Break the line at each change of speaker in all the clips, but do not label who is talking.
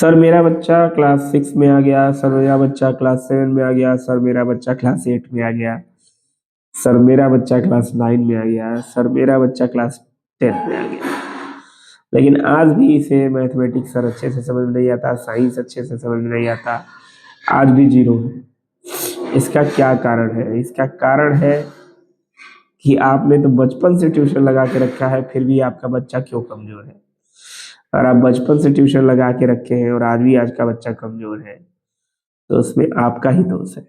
Sir मेरा बच्चा class 6 में आ गया, सर मेरा बच्चा क्लास 7 में आ गया, सर मेरा बच्चा क्लास 8 में आ गया, सर मेरा बच्चा क्लास 9 में आ गया, सर मेरा बच्चा क्लास 10 में आ गया। लेकिन आज भी इसे मैथमेटिक्स सर अच्छे से समझ में नहीं आता, साइंस अच्छे से समझ में नहीं आता, आज भी जीरो है। इसका क्या कारण है? इसका कारण है कि आपने तो बचपन से ट्यूशन लगा के रखा है, फिर भी आपका बच्चा क्यों कमजोर है। और आप बचपन से ट्यूशन लगा के रखे हैं और आज भी आज का बच्चा कमजोर है, तो उसमें आपका ही दोष है।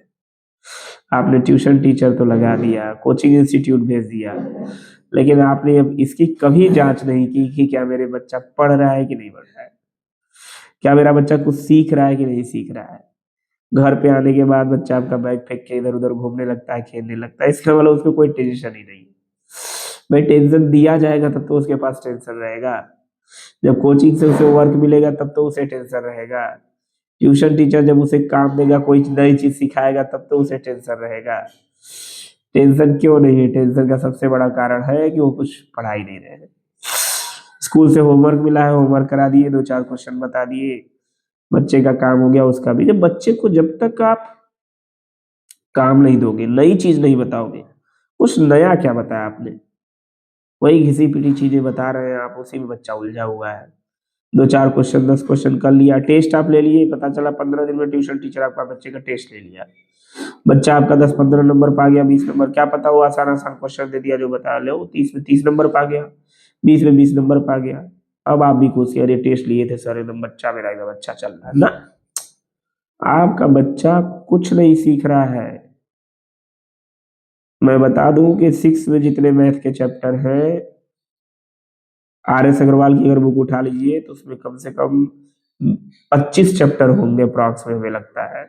आपने ट्यूशन टीचर तो लगा दिया, कोचिंग इंस्टीट्यूट भेज दिया, लेकिन आपने अब इसकी कभी जांच नहीं की कि क्या मेरे बच्चा पढ़ रहा है कि नहीं पढ़ रहा है, क्या मेरा बच्चा कुछ सीख रहा है कि नहीं सीख रहा है। घर पे आने के बाद बच्चा आपका बैग फेंक के इधर उधर घूमने लगता है, खेलने लगता है, इसका मतलब उसको कोई टेंशन ही नहीं। भाई टेंशन दिया जाएगा तब तो उसके पास टेंशन रहेगा, जब कोचिंग से उसे वर्क मिलेगा तब तो उसे टेंशन रहेगा, ट्यूशन टीचर जब उसे काम देगा, कोई नई चीज सिखाएगा तब तो उसे टेंशन रहेगा। टेंशन क्यों नहीं है? टेंशन का सबसे बड़ा कारण है कि वो कुछ पढ़ा ही नहीं रहे हैं। स्कूल से होमवर्क मिला है, होमवर्क करा दिए, दो चार क्वेश्चन बता दिए, बच्चे का काम हो गया, उसका भी। जब बच्चे को जब तक आप काम नहीं दोगे, नई चीज नहीं बताओगे, कुछ नया क्या बताया आपने, वही घिसी पिटी चीजें बता रहे हैं आप, उसी में बच्चा उलझा हुआ है। दो चार क्वेश्चन 10 क्वेश्चन कर लिया, टेस्ट आप ले लिए, पता चला 15 दिन में ट्यूशन टीचर आपका बच्चे का टेस्ट ले लिया, बच्चा आपका 10-15 नंबर पा गया, 20 नंबर, क्या पता वो आसान आसान क्वेश्चन दे दिया जो बता ले, 30 में 30 नंबर पा गया, 20 में 20 नंबर पा गया। अब आप भी खुश कि अरे टेस्ट लिए थे सर, एकदम बच्चा मेरा एकदम अच्छा चल रहा है ना। आपका बच्चा कुछ नहीं सीख रहा है। मैं बता दूं कि 6 में जितने मैथ के चैप्टर हैं, RS अग्रवाल की अगर बुक उठा लीजिए तो उसमें कम से कम 25 चैप्टर होंगे अप्रॉक्स में, हमें लगता है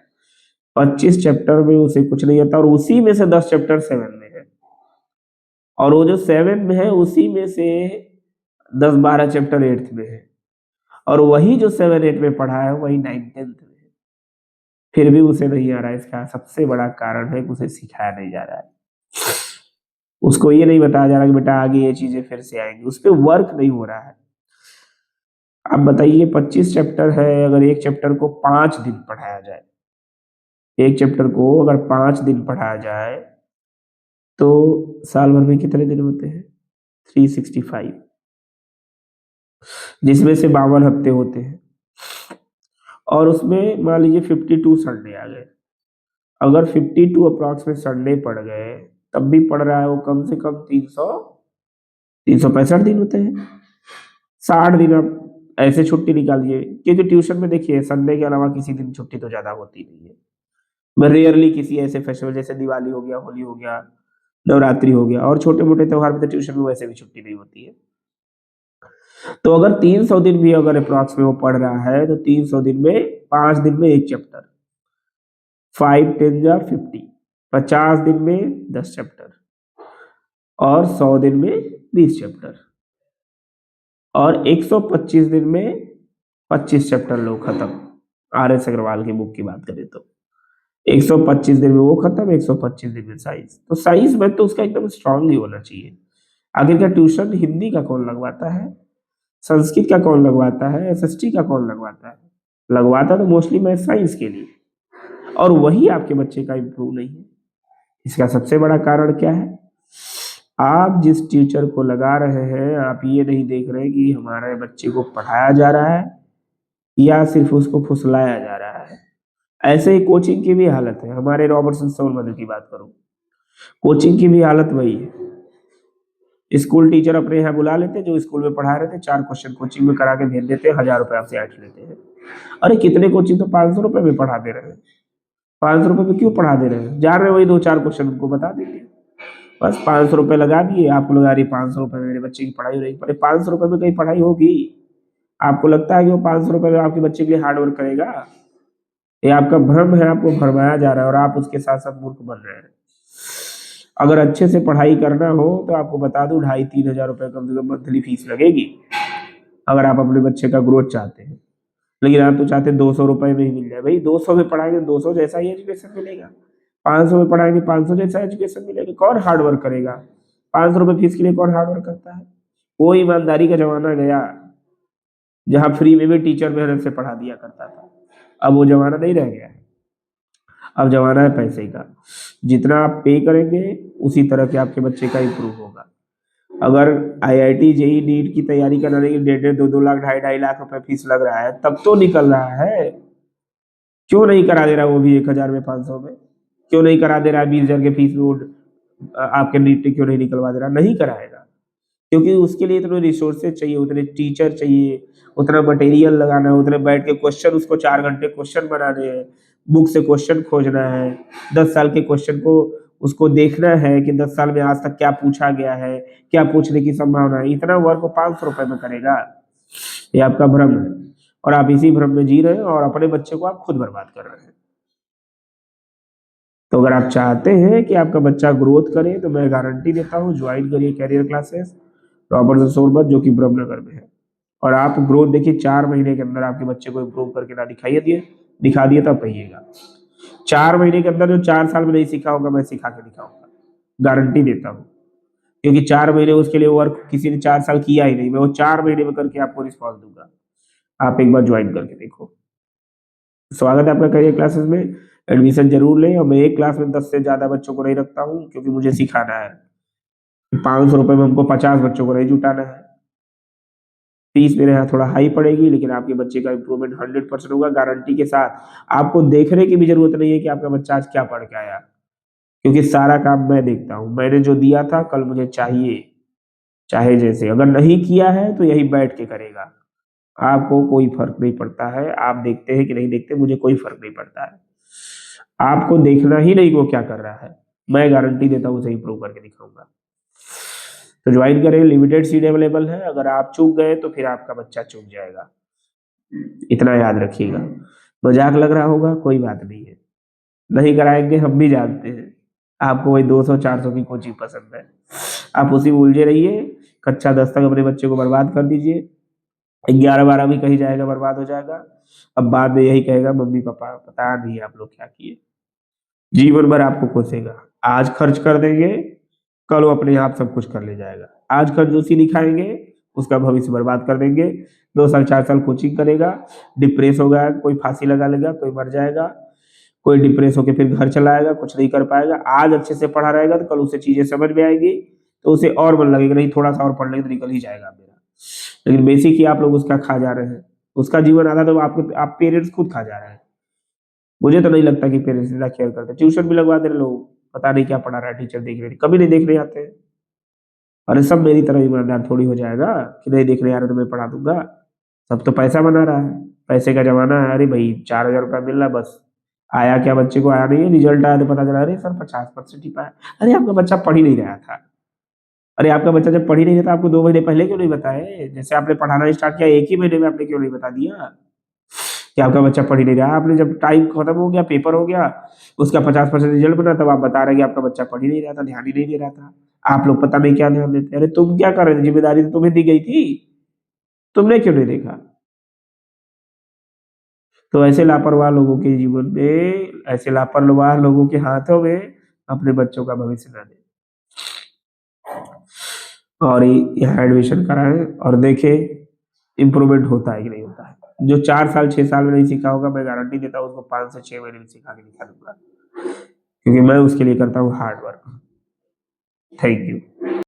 25 चैप्टर में उसे कुछ नहीं आता, और उसी में से 10 चैप्टर 7 में है, और वो जो 7 में है उसी में से 10-12 चैप्टर 8th में है, और वही जो 7-8 में पढ़ा है वही 9th-10th में है, फिर भी उसे नहीं आ रहा है। इसका सबसे बड़ा कारण है कि उसे सिखाया नहीं जा रहा है, उसको ये नहीं बताया जा रहा कि बेटा आगे ये चीजें फिर से आएंगी, उस पर वर्क नहीं हो रहा है। आप बताइए 25 चैप्टर है, अगर एक चैप्टर को 5 दिन पढ़ाया जाए, एक चैप्टर को अगर 5 दिन पढ़ाया जाए तो साल भर में कितने दिन होते हैं? 365, जिसमें से 52 हफ्ते होते हैं, और उसमें मान लीजिए 52 संडे आ गए, अगर 52 अप्रॉक्स में संडे पड़ गए, तब भी पढ़ रहा है वो कम से कम 365 दिन होते हैं। 60 दिन आप ऐसे छुट्टी निकाल दिए, क्योंकि ट्यूशन में देखिए संडे के अलावा किसी दिन छुट्टी तो ज्यादा होती नहीं है, मैं रेयरली किसी ऐसे फेस्टिवल जैसे दिवाली हो गया, होली हो गया, नवरात्रि हो गया, और छोटे मोटे त्योहार में तो ट्यूशन में वैसे भी छुट्टी नहीं होती है। तो अगर 300 दिन भी अगर अप्रॉक्स में वो पढ़ रहा है, तो 300 दिन में 5 दिन में एक चैप्टर, 5 10 जा 50, 50 दिन में 10 चैप्टर, और 100 दिन में 20 चैप्टर, और 125 दिन में 25 चैप्टर लो खत्म। RS अग्रवाल की बुक की बात करें तो 125 दिन में वो खत्म, 125 दिन में साइंस, तो साइंस में तो उसका एकदम स्ट्रांग ही होना चाहिए। आखिरकार ट्यूशन हिंदी का कौन लगवाता है, संस्कृत का कौन लगवाता है, SST का कौन लगवाता है? लगवाता तो मोस्टली मैं साइंस के लिए, और वही आपके बच्चे का इम्प्रूव नहीं है। इसका सबसे बड़ा कारण क्या है? आप जिस टीचर को लगा रहे हैं, आप ये नहीं देख रहे कि हमारे बच्चे को पढ़ाया जा रहा है या सिर्फ उसको फुसलाया जा रहा है। ऐसे ही कोचिंग की भी हालत है, हमारे रॉबर्टसन सोनभद्र की बात करूं, कोचिंग की भी हालत वही है। स्कूल टीचर अपने यहाँ बुला लेते, जो स्कूल में पढ़ा रहे थे, 4 क्वेश्चन कोचिंग में करा के भेज देते, 1000 रुपए आपसे ऐंठ लेते हैं। अरे कितने कोचिंग तो 500 रुपए में पढ़ा दे रहे हैं, 500 रुपए में क्यों पढ़ा दे रहे हैं? जा रहे वही 2-4 क्वेश्चन उनको बता देंगे, बस 500 रुपए लगा दिए, आपको लगा रही 500 रुपए में मेरे बच्चे की पढ़ाई हो रही। अरे 500 रुपए में कहीं पढ़ाई होगी? आपको लगता है कि वो 500 रुपए में आपके बच्चे के लिए हार्ड वर्क करेगा? ये आपका भ्रम है, आपको भरमाया जा रहा है, और आप उसके साथ साथ मूर्ख बन रहे हैं। अगर अच्छे से पढ़ाई करना हो तो आपको बता दूं 2,500-3,000 रुपए कम से कम मंथली फीस लगेगी, अगर आप अपने बच्चे का ग्रोथ चाहते हैं। लेकिन आप तो चाहते हैं 200 रुपए में ही मिल जाए। भाई 200 में पढ़ाएंगे 200 जैसा ही एजुकेशन मिलेगा, 500 में पढ़ाएंगे 500 जैसा एजुकेशन मिलेगा। कौन हार्ड वर्क करेगा? 500 रुपए फीस के लिए कौन हार्ड वर्क करता है? वो ईमानदारी का जमाना गया। जहाँ फ्री में भी टीचर मेहनत से पढ़ा दिया करता था। अब वो जमाना नहीं रह गया है, अब जमाना है पैसे का। जितना आप पे करेंगे उसी तरह के आपके बच्चे का इम्प्रूव होगा। अगर आईआईटी जेई नीट की तैयारी कराने के 1.5 2 लाख 2.5 लाख रुपए फीस लग रहा है, तब तो निकल रहा है। क्यों नहीं करा दे रहा वो भी 1,000 में 500 में? क्यों नहीं करा दे रहा है 20,000 के फीस में? वो आपके नीट क्यों नहीं निकलवा दे रहा? नहीं कराएगा, क्योंकि उसके लिए इतने रिसोर्सेज चाहिए, उतने टीचर चाहिए, उतना मटेरियल लगाना है, उतने बैठ के क्वेश्चन, उसको 4 घंटे क्वेश्चन बनाने हैं, बुक से क्वेश्चन खोजना है, 10 साल के क्वेश्चन को उसको देखना है कि 10 साल में आज तक क्या पूछा गया है, क्या पूछने की संभावना है। इतना वर्क वो 500 रुपए में करेगा? ये आपका भ्रम है, और आप इसी भ्रम में जी रहे हैं और अपने बच्चे को आप खुद बर्बाद कर रहे हैं। तो अगर आप चाहते हैं कि आपका बच्चा ग्रोथ करे तो मैं गारंटी देता हूँ, ज्वाइन करिए कैरियर क्लासेस रॉबर्टसन सोरबत, जो कि ब्रह्मनगर में है। और आप ग्रोथ देखिए, 4 महीने के अंदर आपके बच्चे को इम्प्रूव करके ना दिखा दिए तब कहिएगा। 4 महीने के अंदर जो 4 साल में नहीं सीखा होगा, मैं सिखा के दिखाऊंगा, गारंटी देता हूँ। क्योंकि 4 महीने उसके लिए वर्क किसी ने 4 साल किया ही नहीं, मैं वो 4 महीने में करके आपको रिस्पॉन्स दूंगा। आप एक बार ज्वाइन करके देखो। स्वागत है आपका करियर क्लासेस में, एडमिशन जरूर लें। और मैं एक क्लास में 10 से ज्यादा बच्चों को नहीं रखता हूँ, क्योंकि मुझे सिखाना है। 500 रुपए में हमको 50 बच्चों को नहीं जुटाना है। फीस मेरे यहाँ थोड़ा हाई पड़ेगी, लेकिन आपके बच्चे का इंप्रूवमेंट 100% होगा गारंटी के साथ। आपको देखने की भी जरूरत नहीं है कि आपका बच्चा आज क्या पढ़ के आया, क्योंकि सारा काम मैं देखता हूँ। मैंने जो दिया था कल मुझे चाहिए, चाहे जैसे। अगर नहीं किया है तो यही बैठ के करेगा, आपको कोई फर्क नहीं पड़ता है। आप देखते हैं कि नहीं देखते, मुझे कोई फर्क नहीं पड़ता है। आपको देखना ही नहीं वो क्या कर रहा है, मैं गारंटी देता हूँ उसे इंप्रूव करके दिखाऊंगा। तो ज्वाइन करें, लिमिटेड सीट अवेलेबल है। अगर आप चूक गए तो फिर आपका बच्चा चूक जाएगा, इतना याद रखिएगा। मजाक लग रहा होगा, कोई बात नहीं है, नहीं कराएंगे हम भी जानते हैं। आपको वही 200 400 की कोचिंग पसंद है, आप उसी में उलझे रहिए। कक्षा 10 तक अपने बच्चे को बर्बाद कर दीजिए, 11 12 भी कहीं जाएगा बर्बाद हो जाएगा। अब बाद में यही कहेगा मम्मी पापा पता नहीं आप लोग क्या किए। जीवन भर आपको कोसेगा। आज खर्च कर देंगे, कल वो अपने आप सब कुछ कर ले जाएगा। आज कंजूसी दिखाएंगे, उसका भविष्य बर्बाद कर देंगे। 2 साल 4 साल कोचिंग करेगा, डिप्रेस होगा, कोई फांसी लगा लेगा, कोई मर जाएगा, कोई डिप्रेस होकर फिर घर चला आएगा, कुछ नहीं कर पाएगा। आज अच्छे से पढ़ा रहेगा तो कल उसे चीजें समझ में आएगी, तो उसे और मन लगेगा, नहीं थोड़ा सा और पढ़ लेंगे तो निकल ही जाएगा मेरा। लेकिन बेसिक ही आप लोग उसका खा जा रहे हैं, उसका जीवन आधा तो आपके आप पेरेंट्स खुद खा जा रहे हैं। मुझे तो नहीं लगता कि पेरेंट्स इतना केयर करते। ट्यूशन भी लगवा दे रहे लोग, पता नहीं क्या पढ़ा रहा है टीचर, देख रहे कभी नहीं देखने आते हैं। अरे सब मेरी तरह ईमानदार थोड़ी हो जाएगा कि नहीं देखने आ रहे तो मैं पढ़ा दूंगा। सब तो पैसा बना रहा है, पैसे का जमाना है। अरे भाई 4,000 रुपया मिल रहा है बस, आया क्या बच्चे को, आया नहीं है, रिजल्ट आया तो पता चला अरे सर 50% ही पाया। अरे आपका बच्चा पढ़ ही नहीं रहा था। अरे आपका बच्चा जब पढ़ ही नहीं रहा था, आपको 2 महीने पहले क्यों नहीं बताए? जैसे आपने पढ़ाना स्टार्ट किया 1 ही महीने में, आपने क्यों नहीं बता दिया कि आपका बच्चा पढ़ ही नहीं रहा? आपने जब टाइम खत्म हो गया, पेपर हो गया, उसका 50% रिजल्ट बना, तब आप बता रहे कि आपका बच्चा पढ़ ही नहीं रहा था, ध्यान ही नहीं दे रहा था। आप लोग पता नहीं क्या ध्यान देते। अरे तुम क्या कर रहे थे? जिम्मेदारी तो तुम्हें दी गई थी, तुमने क्यों नहीं देखा? तो ऐसे लापरवाह लोगों के जीवन में, ऐसे लापरवाह लोगों के हाथों में अपने बच्चों का भविष्य ना दें। और यहाँ एडमिशन कराएं और देखें इम्प्रूवमेंट होता है कि नहीं होता है। जो 4 साल 6 साल में नहीं सीखा होगा, मैं गारंटी देता हूँ उसको 5 से 6 महीने में सिखा के दिखा दूंगा, क्योंकि मैं उसके लिए करता हूँ हार्ड वर्क। Thank you.